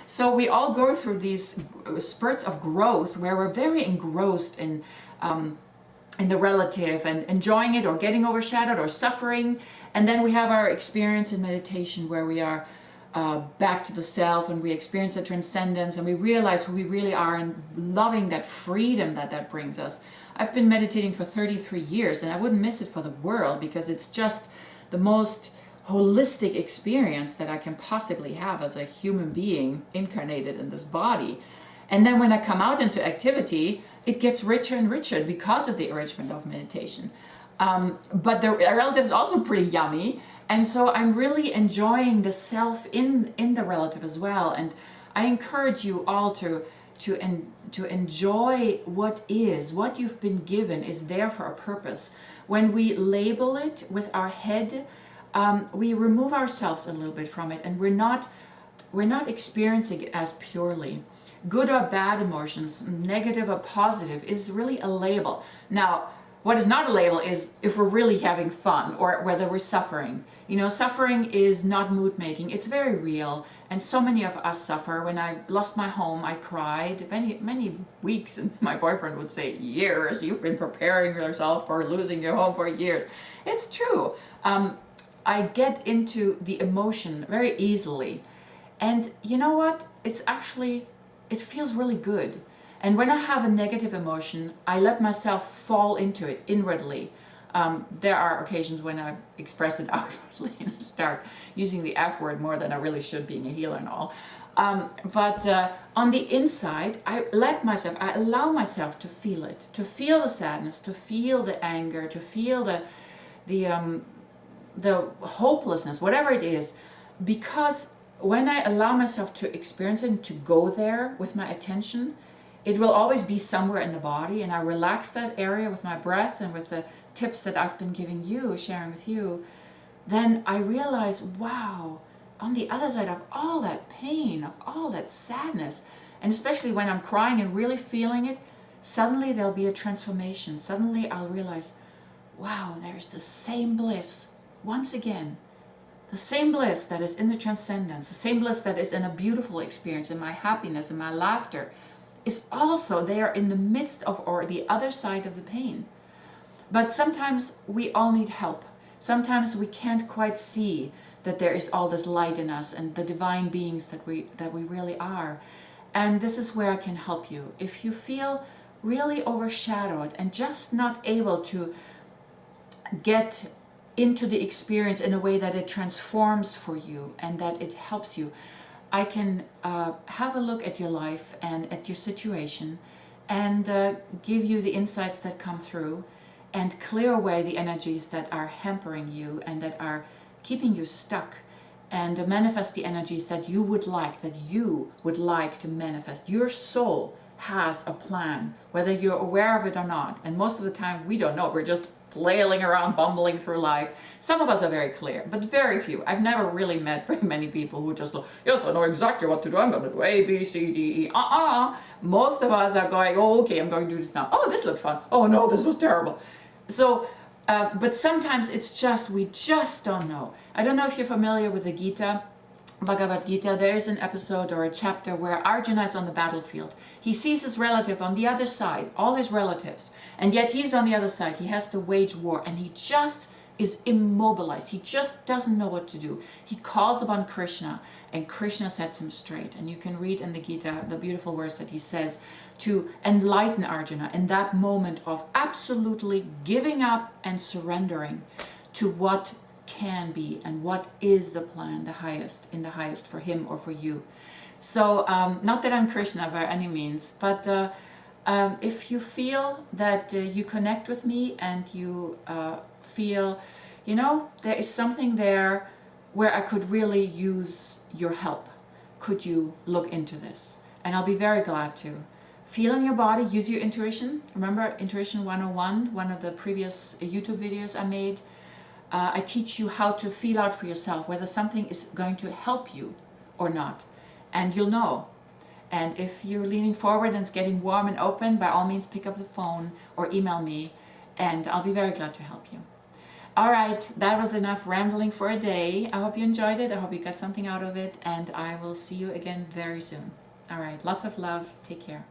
So we all go through these spurts of growth where we're very engrossed in the relative and enjoying it or getting overshadowed or suffering. And then we have our experience in meditation where we are back to the self and we experience the transcendence and we realize who we really are and loving that freedom that brings us. I've been meditating for 33 years and I wouldn't miss it for the world because it's just the most holistic experience that I can possibly have as a human being incarnated in this body. And then when I come out into activity, it gets richer and richer because of the enrichment of meditation. But the relative is also pretty yummy. And so I'm really enjoying the self in the relative as well. And I encourage you all to enjoy what is, what you've been given is there for a purpose. When we label it with our head, we remove ourselves a little bit from it, and we're not experiencing it as purely. Good or bad emotions, negative or positive, is really a label. Now, what is not a label is if we're really having fun or whether we're suffering. You know, suffering is not mood making. It's very real. And so many of us suffer. When I lost my home, I cried many weeks. And my boyfriend would say, years. You've been preparing yourself for losing your home for years. It's true. I get into the emotion very easily. And you know what? It feels really good. And when I have a negative emotion, I let myself fall into it inwardly. There are occasions when I express it outwardly and I start using the F word more than I really should, being a healer and all. But on the inside, I allow myself to feel it, to feel the sadness, to feel the anger, to feel the hopelessness, whatever it is, because when I allow myself to experience it and to go there with my attention, it will always be somewhere in the body, and I relax that area with my breath and with the tips that I've been giving you, sharing with you. Then I realize, wow, on the other side of all that pain, of all that sadness, and especially when I'm crying and really feeling it, suddenly there'll be a transformation. Suddenly I'll realize, wow, there's the same bliss once again. The same bliss that is in the transcendence, the same bliss that is in a beautiful experience, in my happiness, in my laughter, is also there in the midst of or the other side of the pain. But sometimes we all need help. Sometimes we can't quite see that there is all this light in us and the divine beings that we really are. And this is where I can help you. If you feel really overshadowed and just not able to get into the experience in a way that it transforms for you and that it helps you, I can have a look at your life and at your situation and give you the insights that come through and clear away the energies that are hampering you and that are keeping you stuck, and manifest the energies that you would like to manifest. Your soul has a plan, whether you're aware of it or not. And most of the time we don't know. We're just flailing around, bumbling through life. Some of us are very clear, but very few. I've never really met very many people who just go, yes, I know exactly what to do. I'm going to do A, B, C, D, E, Most of us are going, oh, okay, I'm going to do this now. Oh, this looks fun. Oh, no, this was terrible. So, but sometimes it's just, we just don't know. I don't know if you're familiar with the Gita, Bhagavad Gita. There is an episode or a chapter where Arjuna is on the battlefield. He sees his relative on the other side, all his relatives, and yet he's on the other side. He has to wage war, and he just is immobilized. He just doesn't know what to do. He calls upon Krishna, and Krishna sets him straight. And you can read in the Gita the beautiful words that he says to enlighten Arjuna in that moment of absolutely giving up and surrendering to what can be and what is the plan, the highest for him or for you. So not that I'm Krishna by any means, but if you feel that you connect with me and you feel, there is something there where I could really use your help, could you look into this? And I'll be very glad to. Feel in your body, use your intuition. Remember Intuition 101, one of the previous YouTube videos I made? I teach you how to feel out for yourself whether something is going to help you or not. And you'll know. And if you're leaning forward and it's getting warm and open, by all means pick up the phone or email me, and I'll be very glad to help you. All right, that was enough rambling for a day. I hope you enjoyed it. I hope you got something out of it, and I will see you again very soon. All right, lots of love. Take care.